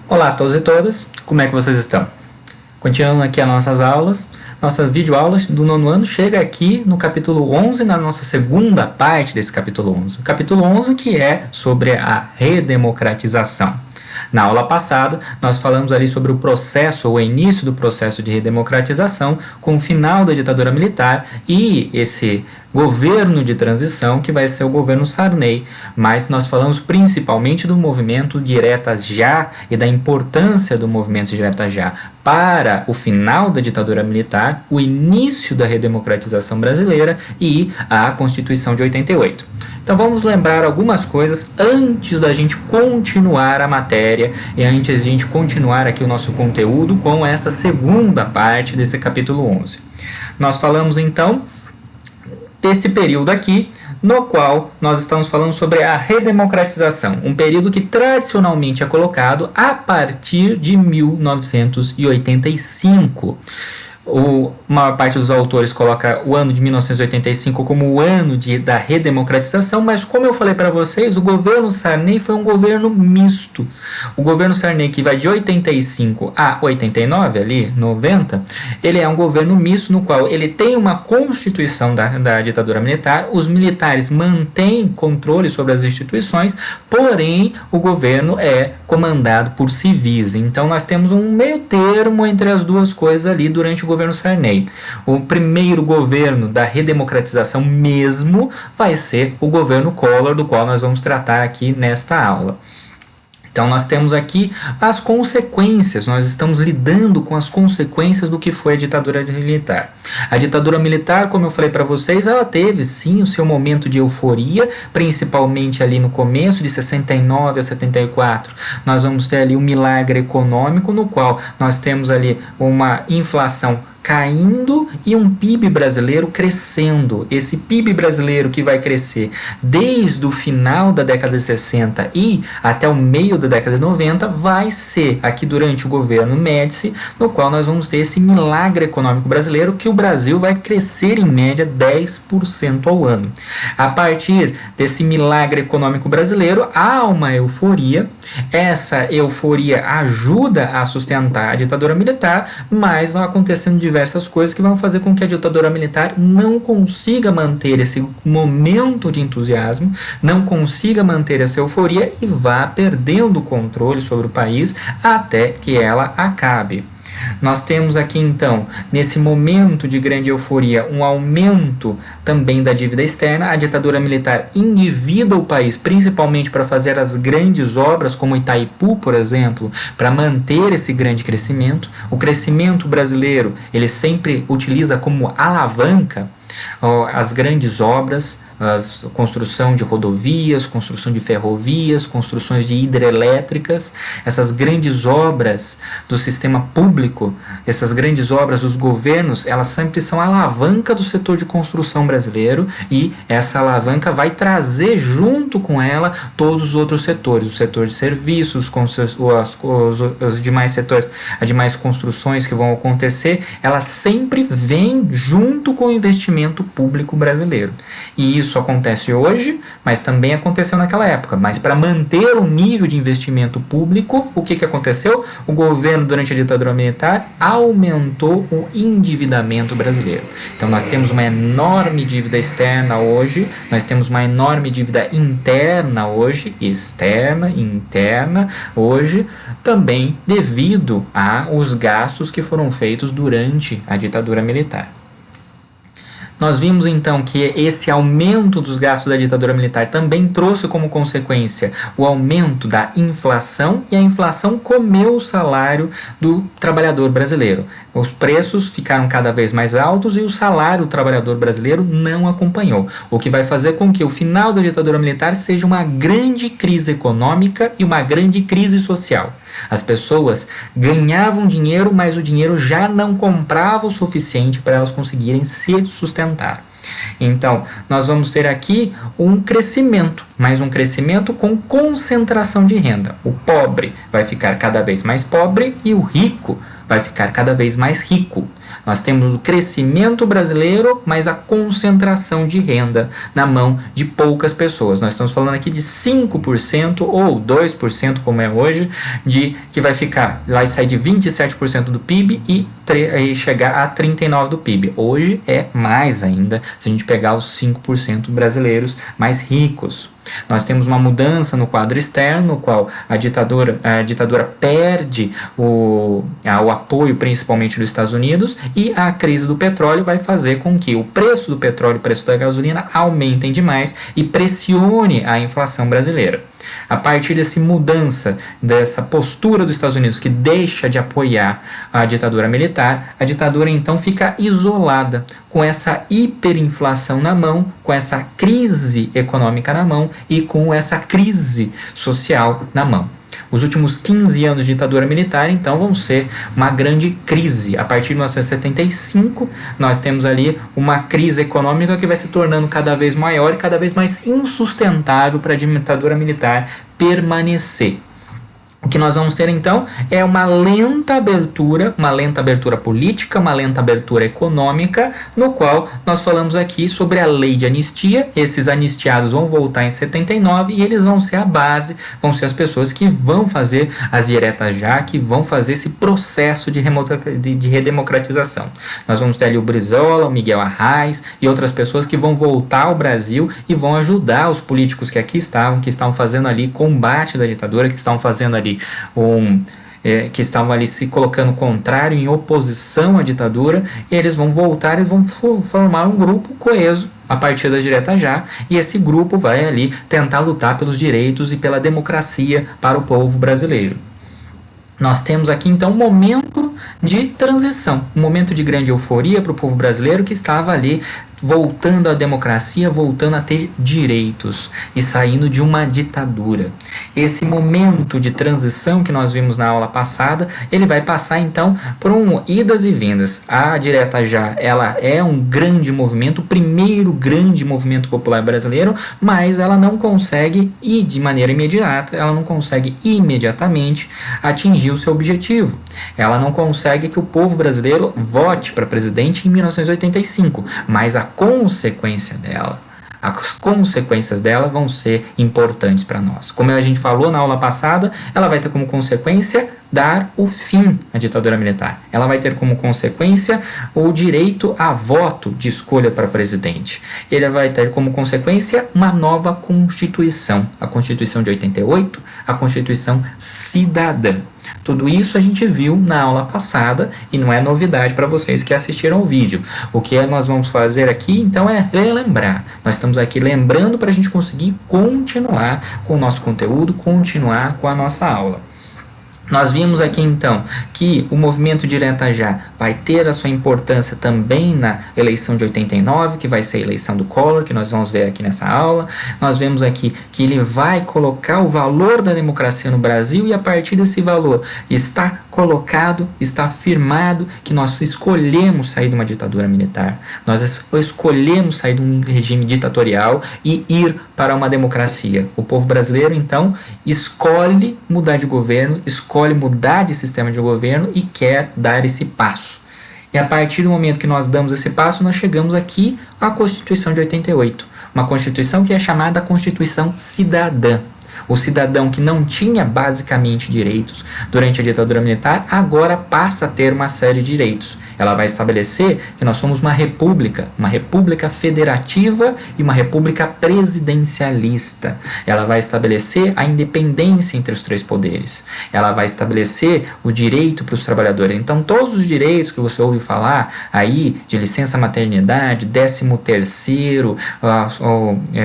Olá a todos e todas, como é que vocês estão? Continuando aqui as nossas aulas, nossas videoaulas do nono ano chega aqui no capítulo 11, na nossa segunda parte desse capítulo 11. O capítulo 11 que é sobre a redemocratização. Na aula passada, nós falamos ali sobre o processo, ou o início do processo de redemocratização, com o final da ditadura militar e esse governo de transição que vai ser o governo Sarney, mas nós falamos principalmente do movimento Diretas Já e da importância do movimento Diretas Já para o final da ditadura militar, o início da redemocratização brasileira e a Constituição de 88. Então vamos lembrar algumas coisas antes da gente continuar a matéria e antes da gente continuar aqui o nosso conteúdo com essa segunda parte desse capítulo 11. Nós falamos então desse período aqui, no qual nós estamos falando sobre a redemocratização, um período que tradicionalmente é colocado a partir de 1985. A maior parte dos autores coloca o ano de 1985 como o ano da redemocratização, mas como eu falei para vocês, o governo Sarney foi um governo misto. O governo Sarney, que vai de 85 a 89, ali, 90, ele é um governo misto no qual ele tem uma constituição da ditadura militar, os militares mantêm controle sobre as instituições, porém o governo é comandado por civis. Então nós temos um meio termo entre as duas coisas ali durante o governo Sarney. O primeiro governo da redemocratização mesmo vai ser o governo Collor, do qual nós vamos tratar aqui nesta aula. Então nós temos aqui as consequências, nós estamos lidando com as consequências do que foi a ditadura militar. A ditadura militar, como eu falei para vocês, ela teve sim o seu momento de euforia, principalmente ali no começo de 69 a 74. Nós vamos ter ali um milagre econômico no qual nós temos ali uma inflação caindo e um PIB brasileiro crescendo. Esse PIB brasileiro que vai crescer desde o final da década de 60 e até o meio da década de 90 vai ser aqui durante o governo Médici, no qual nós vamos ter esse milagre econômico brasileiro que o Brasil vai crescer em média 10% ao ano. A partir desse milagre econômico brasileiro há uma euforia, essa euforia ajuda a sustentar a ditadura militar, mas vão acontecendo diversas coisas que vão fazer com que a ditadura militar não consiga manter esse momento de entusiasmo, não consiga manter essa euforia e vá perdendo o controle sobre o país até que ela acabe. Nós temos aqui então, nesse momento de grande euforia, um aumento também da dívida externa. A ditadura militar endivida o país, principalmente para fazer as grandes obras, como Itaipu, por exemplo, para manter esse grande crescimento. O crescimento brasileiro, ele sempre utiliza como alavanca as grandes obras, a construção de rodovias, construção de ferrovias, construções de hidrelétricas, essas grandes obras do sistema público, essas grandes obras dos governos, elas sempre são a alavanca do setor de construção brasileiro e essa alavanca vai trazer junto com ela todos os outros setores, o setor de serviços, os demais setores, as demais construções que vão acontecer, elas sempre vêm junto com o investimento público brasileiro. E isso acontece hoje, mas também aconteceu naquela época. Mas para manter o nível de investimento público, o que aconteceu? O governo, durante a ditadura militar, aumentou o endividamento brasileiro. Então nós temos uma enorme dívida externa hoje, nós temos uma enorme dívida interna hoje, externa, interna hoje, também devido aos gastos que foram feitos durante a ditadura militar. Nós vimos então que esse aumento dos gastos da ditadura militar também trouxe como consequência o aumento da inflação, e a inflação comeu o salário do trabalhador brasileiro. Os preços ficaram cada vez mais altos e o salário do trabalhador brasileiro não acompanhou, o que vai fazer com que o final da ditadura militar seja uma grande crise econômica e uma grande crise social. As pessoas ganhavam dinheiro, mas o dinheiro já não comprava o suficiente para elas conseguirem se sustentar. Então, nós vamos ter aqui um crescimento, mas um crescimento com concentração de renda. O pobre vai ficar cada vez mais pobre e o rico vai ficar cada vez mais rico. Nós temos o crescimento brasileiro, mas a concentração de renda na mão de poucas pessoas. Nós estamos falando aqui de 5% ou 2%, como é hoje, que vai sair de 27% do PIB e chegar a 39% do PIB. Hoje é mais ainda, se a gente pegar os 5% brasileiros mais ricos. Nós temos uma mudança no quadro externo, no qual a ditadura perde o apoio principalmente dos Estados Unidos, e a crise do petróleo vai fazer com que o preço do petróleo e o preço da gasolina aumentem demais e pressione a inflação brasileira. A partir dessa mudança, dessa postura dos Estados Unidos que deixa de apoiar a ditadura militar, a ditadura então fica isolada, com essa hiperinflação na mão, com essa crise econômica na mão e com essa crise social na mão. Os últimos 15 anos de ditadura militar, então, vão ser uma grande crise. A partir de 1975, nós temos ali uma crise econômica que vai se tornando cada vez maior e cada vez mais insustentável para a ditadura militar permanecer. O que nós vamos ter então é uma lenta abertura política, uma lenta abertura econômica, no qual nós falamos aqui sobre a lei de anistia. Esses anistiados vão voltar em 79 e eles vão ser a base, vão ser as pessoas que vão fazer as diretas já, que vão fazer esse processo de redemocratização. Nós vamos ter ali o Brizola, o Miguel Arraes e outras pessoas que vão voltar ao Brasil e vão ajudar os políticos que aqui estavam, que estavam fazendo ali combate da ditadura, que estavam fazendo ali que estavam ali se colocando contrário, em oposição à ditadura, e eles vão voltar e vão formar um grupo coeso a partir da direta já, e esse grupo vai ali tentar lutar pelos direitos e pela democracia para o povo brasileiro. Nós temos aqui então um momento de transição, um momento de grande euforia para o povo brasileiro que estava ali voltando à democracia, voltando a ter direitos e saindo de uma ditadura. Esse momento de transição que nós vimos na aula passada, ele vai passar então por idas e vindas. A direta já, ela é um grande movimento, o primeiro grande movimento popular brasileiro, mas ela não consegue ir de maneira imediata, ela não consegue imediatamente atingir o seu objetivo. Ela não consegue que o povo brasileiro vote para presidente em 1985, mas as consequências dela vão ser importantes para nós. Como a gente falou na aula passada, ela vai ter como consequência dar o fim à ditadura militar. Ela vai ter como consequência o direito a voto de escolha para presidente. Ele vai ter como consequência uma nova Constituição, a Constituição de 88, a Constituição Cidadã. Tudo isso a gente viu na aula passada e não é novidade para vocês que assistiram o vídeo. O que nós vamos fazer aqui, então, é relembrar. Nós estamos aqui lembrando para a gente conseguir continuar com o nosso conteúdo, continuar com a nossa aula. Nós vimos aqui então que o movimento direta já vai ter a sua importância também na eleição de 89, que vai ser a eleição do Collor, que nós vamos ver aqui nessa aula. Nós vemos aqui que ele vai colocar o valor da democracia no Brasil e a partir desse valor está colocado, está afirmado que nós escolhemos sair de uma ditadura militar, nós escolhemos sair de um regime ditatorial e ir para uma democracia. O povo brasileiro então escolhe mudar de governo, escolhe mudar de sistema de governo e quer dar esse passo. E a partir do momento que nós damos esse passo, nós chegamos aqui à Constituição de 88, uma Constituição que é chamada Constituição Cidadã. O cidadão que não tinha basicamente direitos durante a ditadura militar, agora passa a ter uma série de direitos. Ela vai estabelecer que nós somos uma república federativa e uma república presidencialista. Ela vai estabelecer a independência entre os três poderes. Ela vai estabelecer o direito para os trabalhadores. Então, todos os direitos que você ouve falar aí, de licença maternidade, 13º,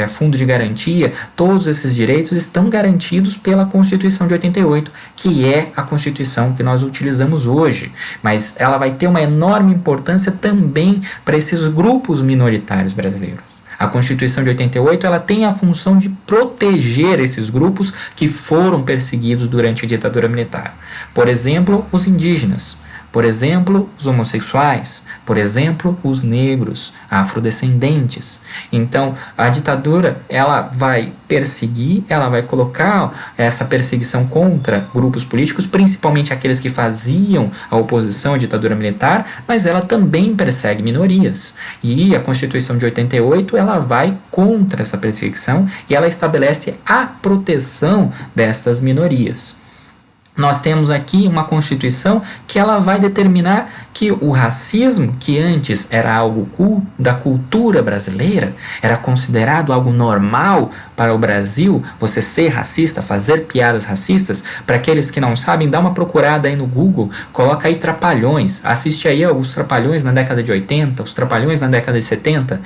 fundo de garantia, todos esses direitos estão garantidos pela Constituição de 88, que é a Constituição que nós utilizamos hoje. Mas ela vai ter uma enorme importância também para esses grupos minoritários brasileiros. A Constituição de 88 ela tem a função de proteger esses grupos que foram perseguidos durante a ditadura militar. Por exemplo, os indígenas. Por exemplo, os homossexuais, por exemplo, os negros, afrodescendentes. Então, a ditadura, ela vai perseguir, ela vai colocar essa perseguição contra grupos políticos, principalmente aqueles que faziam a oposição à ditadura militar, mas ela também persegue minorias. E a Constituição de 88, ela vai contra essa perseguição e ela estabelece a proteção destas minorias. Nós temos aqui uma Constituição que ela vai determinar que o racismo, que antes era algo da cultura brasileira, era considerado algo normal para o Brasil, você ser racista, fazer piadas racistas. Para aqueles que não sabem, dá uma procurada aí no Google, coloca aí Trapalhões, assiste aí os Trapalhões na década de 80, os Trapalhões na década de 70,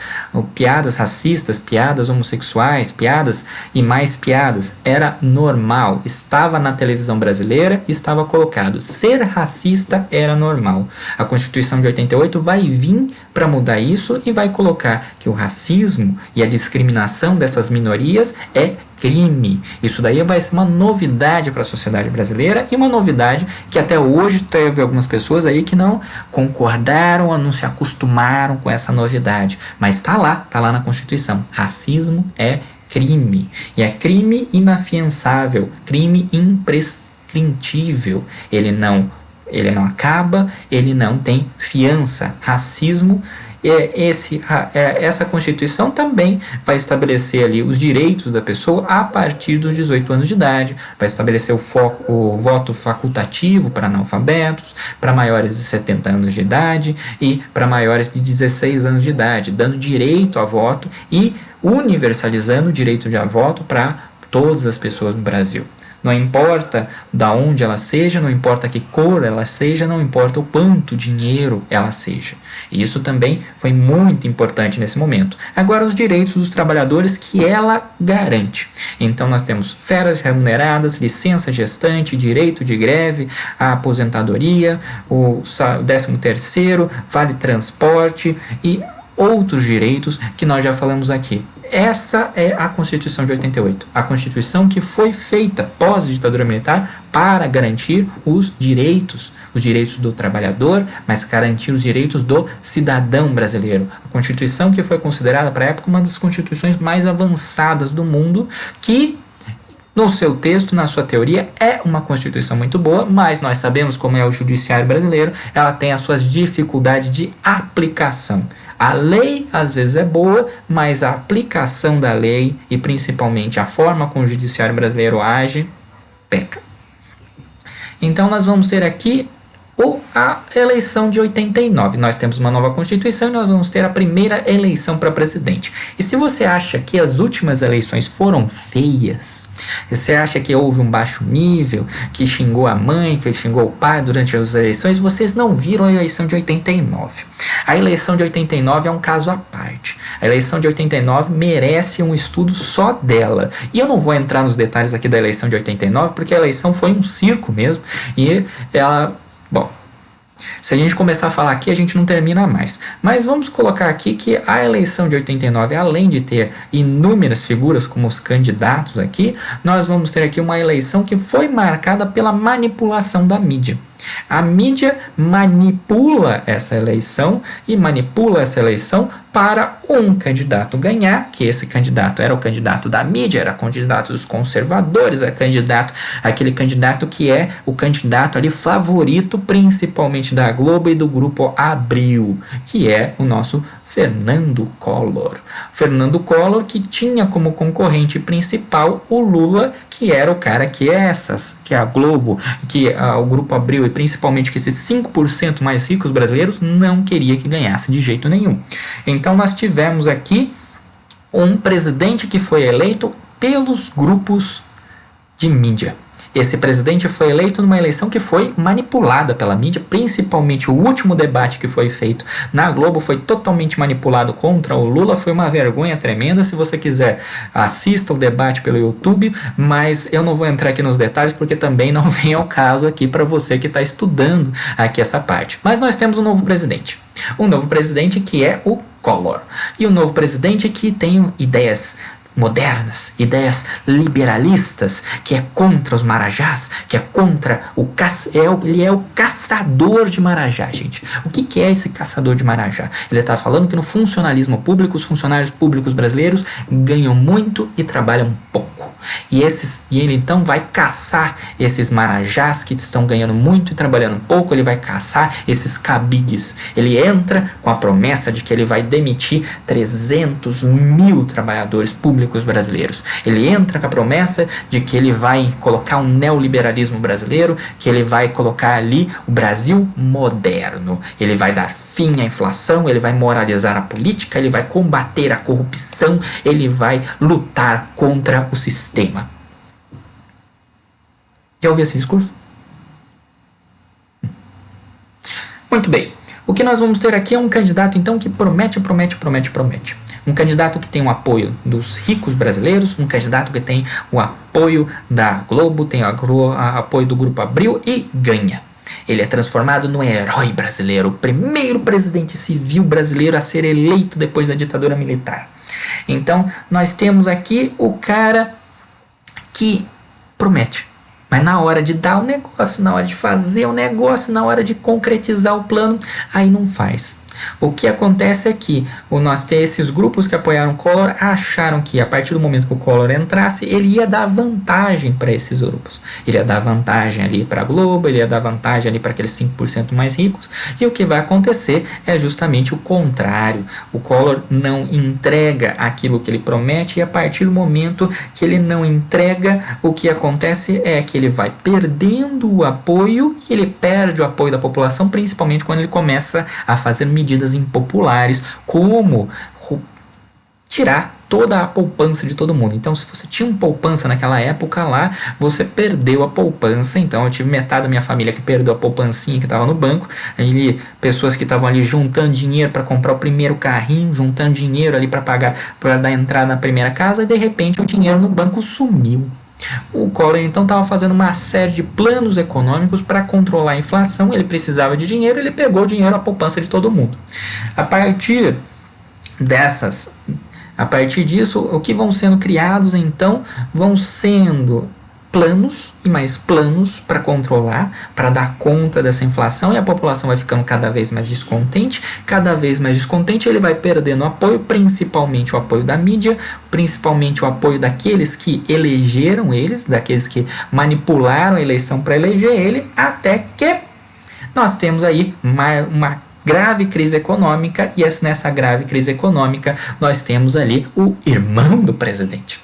piadas racistas, piadas homossexuais, piadas e mais piadas, era normal, estava na televisão brasileira, estava colocado, ser racista era normal. A Constituição de 88 vai vir para mudar isso e vai colocar que o racismo e a discriminação dessas minorias é crime. Isso daí vai ser uma novidade para a sociedade brasileira e uma novidade que até hoje teve algumas pessoas aí que não concordaram ou não se acostumaram com essa novidade. Mas tá lá na Constituição. Racismo é crime. E é crime inafiançável, crime imprescritível. Ele não acaba, ele não tem fiança. Racismo, essa Constituição também vai estabelecer ali os direitos da pessoa a partir dos 18 anos de idade, vai estabelecer o voto facultativo para analfabetos, para maiores de 70 anos de idade e para maiores de 16 anos de idade, dando direito a voto e universalizando o direito de voto para todas as pessoas no Brasil. Não importa da onde ela seja, não importa que cor ela seja, não importa o quanto dinheiro ela seja. E isso também foi muito importante nesse momento. Agora, os direitos dos trabalhadores que ela garante. Então, nós temos férias remuneradas, licença gestante, direito de greve, a aposentadoria, o 13º, vale transporte e outros direitos que nós já falamos aqui. Essa é a Constituição de 88, a Constituição que foi feita pós-ditadura militar para garantir os direitos do trabalhador, mas garantir os direitos do cidadão brasileiro. A Constituição que foi considerada para a época uma das constituições mais avançadas do mundo, que no seu texto, na sua teoria, é uma Constituição muito boa, mas nós sabemos como é o judiciário brasileiro, ela tem as suas dificuldades de aplicação. A lei às vezes é boa, mas a aplicação da lei e principalmente a forma como o judiciário brasileiro age, peca. Então nós vamos ter aqui a eleição de 89. Nós temos uma nova Constituição e nós vamos ter a primeira eleição para presidente. E se você acha que as últimas eleições foram feias, você acha que houve um baixo nível, que xingou a mãe, que xingou o pai durante as eleições, vocês não viram a eleição de 89. A eleição de 89 é um caso à parte. A eleição de 89 merece um estudo só dela. E eu não vou entrar nos detalhes aqui da eleição de 89, porque a eleição foi um circo mesmo. E ela... Bom, se a gente começar a falar aqui, a gente não termina mais. Mas vamos colocar aqui que a eleição de 89, além de ter inúmeras figuras como os candidatos aqui, nós vamos ter aqui uma eleição que foi marcada pela manipulação da mídia. A mídia manipula essa eleição e manipula essa eleição para um candidato ganhar, que esse candidato era o candidato da mídia, era o candidato dos conservadores, aquele candidato que é o candidato ali favorito, principalmente da Globo e do Grupo Abril, que é o nosso Fernando Collor. Fernando Collor, que tinha como concorrente principal o Lula, que era o cara que a Globo, que o Grupo Abril e principalmente que esses 5% mais ricos brasileiros não queria que ganhasse de jeito nenhum. Então nós tivemos aqui um presidente que foi eleito pelos grupos de mídia. Esse presidente foi eleito numa eleição que foi manipulada pela mídia, principalmente o último debate que foi feito na Globo foi totalmente manipulado contra o Lula, foi uma vergonha tremenda. Se você quiser, assista o debate pelo YouTube, mas eu não vou entrar aqui nos detalhes porque também não vem ao caso aqui para você que está estudando aqui essa parte. Mas nós temos um novo presidente que é o Collor, e um novo presidente que tem ideias modernas, ideias liberalistas, que é contra os marajás, que é contra ele é o caçador de marajá, gente. O que é esse caçador de marajá? Ele está falando que no funcionalismo público, os funcionários públicos brasileiros ganham muito e trabalham pouco. E ele então vai caçar esses marajás que estão ganhando muito e trabalhando pouco. Ele vai caçar esses cabides. Ele entra com a promessa de que ele vai demitir 300 mil trabalhadores públicos brasileiros. Ele entra com a promessa de que ele vai colocar um neoliberalismo brasileiro, que ele vai colocar ali o Brasil moderno. Ele vai dar fim à inflação, ele vai moralizar a política, ele vai combater a corrupção, ele vai lutar contra o sistema. Já ouviu esse discurso? Muito bem. O que nós vamos ter aqui é um candidato, então, que promete. Um candidato que tem o apoio dos ricos brasileiros, um candidato que tem o apoio da Globo, tem o apoio do Grupo Abril e ganha. Ele é transformado no herói brasileiro, o primeiro presidente civil brasileiro a ser eleito depois da ditadura militar. Então, nós temos aqui o cara que promete. Mas na hora de dar o negócio, na hora de fazer o negócio, na hora de concretizar o plano, aí não faz. O que acontece é que nós temos esses grupos que apoiaram o Collor, acharam que a partir do momento que o Collor entrasse, ele ia dar vantagem para esses grupos. Ele ia dar vantagem ali para a Globo, ele ia dar vantagem ali para aqueles 5% mais ricos. E o que vai acontecer é justamente o contrário. O Collor não entrega aquilo que ele promete, e a partir do momento que ele não entrega, o que acontece é que ele vai perdendo o apoio, e ele perde o apoio da população, principalmente quando ele começa a fazer medidas impopulares, como tirar toda a poupança de todo mundo. Então, se você tinha uma poupança naquela época lá, você perdeu a poupança. Então, eu tive metade da minha família que perdeu a poupancinha que estava no banco. Aí, pessoas que estavam ali juntando dinheiro para comprar o primeiro carrinho, juntando dinheiro ali para pagar, para dar entrada na primeira casa, e de repente o dinheiro no banco sumiu. O Collor então estava fazendo uma série de planos econômicos para controlar a inflação. Ele precisava de dinheiro, ele pegou o dinheiro, a poupança de todo mundo. A partir disso, o que vão sendo criados então vão sendo planos e mais planos para controlar, para dar conta dessa inflação, e a população vai ficando cada vez mais descontente, ele vai perdendo apoio, principalmente o apoio da mídia, principalmente o apoio daqueles que elegeram eles, daqueles que manipularam a eleição para eleger ele, até que nós temos aí uma grave crise econômica, e nessa grave crise econômica nós temos ali o irmão do presidente.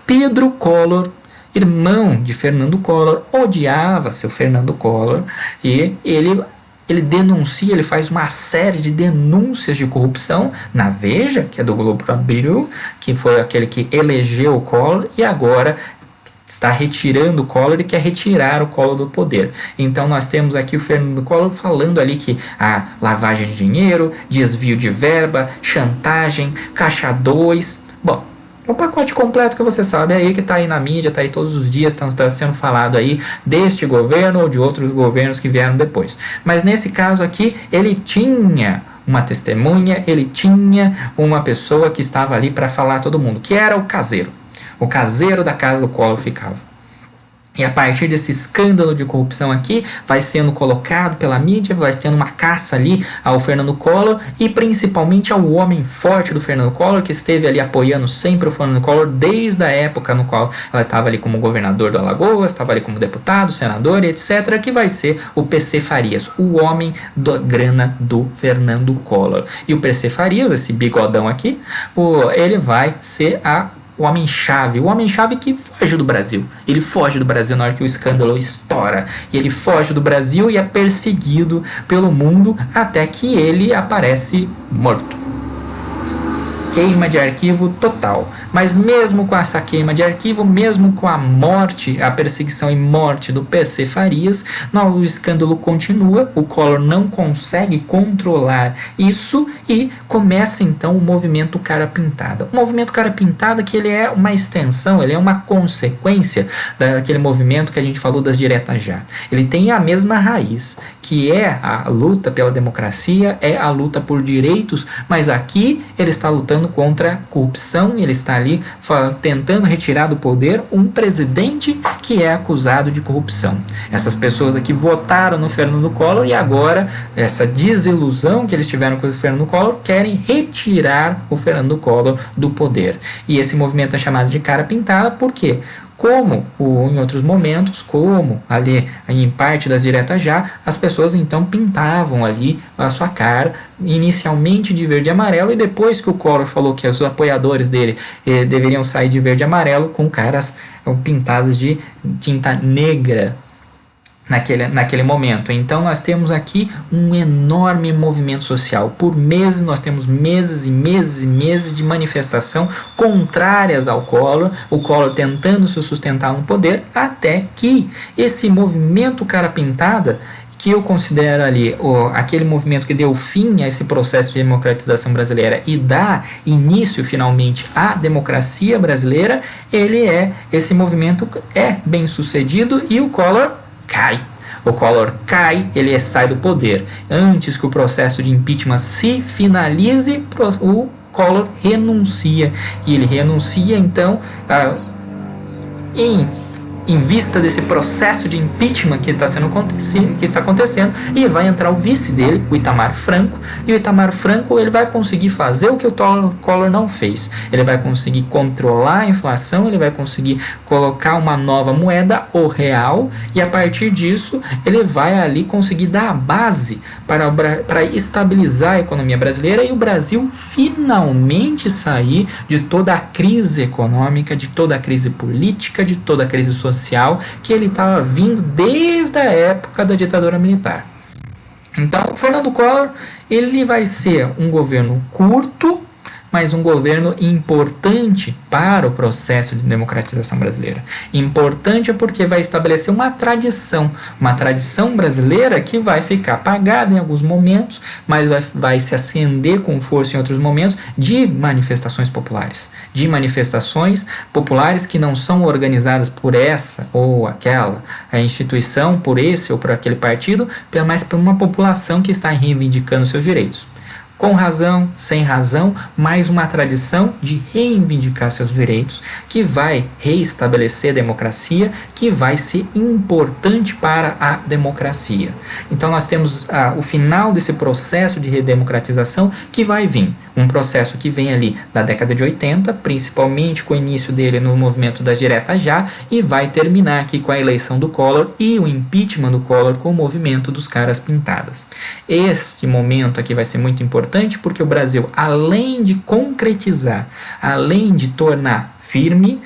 Pedro Collor, irmão de Fernando Collor, odiava seu Fernando Collor, e ele denuncia, ele faz uma série de denúncias de corrupção na Veja, que é do Globo Abril, que foi aquele que elegeu o Collor, e agora está retirando o Collor e quer retirar o Collor do poder. Então nós temos aqui o Fernando Collor falando ali que a lavagem de dinheiro, desvio de verba, chantagem, caixa 2, bom, o pacote completo que você sabe aí, que está aí na mídia, está aí todos os dias, está sendo falado aí deste governo ou de outros governos que vieram depois. Mas nesse caso aqui, ele tinha uma testemunha, ele tinha uma pessoa que estava ali para falar a todo mundo, que era o caseiro. O caseiro da casa do Collor ficava. E a partir desse escândalo de corrupção aqui, vai sendo colocado pela mídia, vai tendo uma caça ali ao Fernando Collor, e principalmente ao homem forte do Fernando Collor, que esteve ali apoiando sempre o Fernando Collor, desde a época no qual ela estava ali como governador do Alagoas, estava ali como deputado, senador, etc., que vai ser o PC Farias, o homem da grana do Fernando Collor. E o PC Farias, esse bigodão aqui, ele vai ser o homem-chave que foge do Brasil. Ele foge do Brasil na hora que o escândalo estoura. E ele foge do Brasil e é perseguido pelo mundo até que ele aparece morto. Queima de arquivo total. Mas mesmo com essa queima de arquivo, mesmo com a morte, a perseguição e morte do PC Farias, o escândalo continua, o Collor não consegue controlar isso e começa então o movimento Cara Pintada. O movimento Cara Pintada, que ele é uma extensão, ele é uma consequência daquele movimento que a gente falou das diretas já. Ele tem a mesma raiz, que é a luta pela democracia, é a luta por direitos, mas aqui ele está lutando contra a corrupção, ele está ali ali tentando retirar do poder um presidente que é acusado de corrupção. Essas pessoas aqui votaram no Fernando Collor e agora, essa desilusão que eles tiveram com o Fernando Collor, querem retirar o Fernando Collor do poder. E esse movimento é chamado de cara pintada, por quê? Como em outros momentos, como ali em parte das diretas já, as pessoas então pintavam ali a sua cara, inicialmente de verde e amarelo, e depois que o Collor falou que os apoiadores dele deveriam sair de verde e amarelo, com caras pintadas de tinta negra naquele momento. Então nós temos aqui um enorme movimento social. Por meses, nós temos meses e meses e meses de manifestação contrárias ao Collor, o Collor tentando se sustentar no poder, até que esse movimento cara pintada, que eu considero ali aquele movimento que deu fim a esse processo de democratização brasileira e dá início finalmente à democracia brasileira, esse movimento é bem sucedido e o Collor cai. O Collor cai, ele sai do poder. Antes que o processo de impeachment se finalize, o Collor renuncia. E ele renuncia, então, em vista desse processo de impeachment que está acontecendo, e vai entrar o vice dele, o Itamar Franco, e o Itamar Franco ele vai conseguir fazer o que o Collor não fez. Ele vai conseguir controlar a inflação, ele vai conseguir colocar uma nova moeda, o real, e a partir disso ele vai ali conseguir dar a base para estabilizar a economia brasileira e o Brasil finalmente sair de toda a crise econômica, de toda a crise política, de toda a crise social que ele estava vindo desde a época da ditadura militar. Então, Fernando Collor, ele vai ser um governo curto, mas um governo importante para o processo de democratização brasileira. Importante porque vai estabelecer uma tradição brasileira que vai ficar apagada em alguns momentos, mas vai se acender com força em outros momentos de manifestações populares. Que não são organizadas por essa ou aquela instituição, por esse ou por aquele partido, mas por uma população que está reivindicando seus direitos. Com razão, sem razão, mais uma tradição de reivindicar seus direitos, que vai reestabelecer a democracia, que vai ser importante para a democracia. Então nós temos o final desse processo de redemocratização que vai vir. Um processo que vem ali da década de 80, principalmente com o início dele no movimento das diretas já, e vai terminar aqui com a eleição do Collor e o impeachment do Collor com o movimento dos caras pintadas. Este momento aqui vai ser muito importante porque o Brasil, além de concretizar, além de tornar firme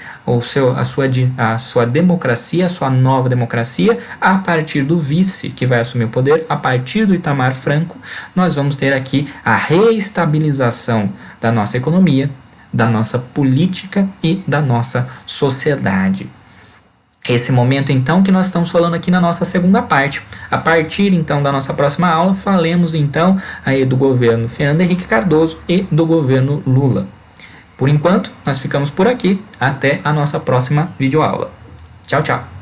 a sua democracia, a sua nova democracia, a partir do vice que vai assumir o poder, a partir do Itamar Franco, nós vamos ter aqui a reestabilização da nossa economia, da nossa política e da nossa sociedade. Esse momento, então, que nós estamos falando aqui na nossa segunda parte. A partir, então, da nossa próxima aula, falemos, então, aí do governo Fernando Henrique Cardoso e do governo Lula. Por enquanto, nós ficamos por aqui. Até a nossa próxima videoaula. Tchau, tchau.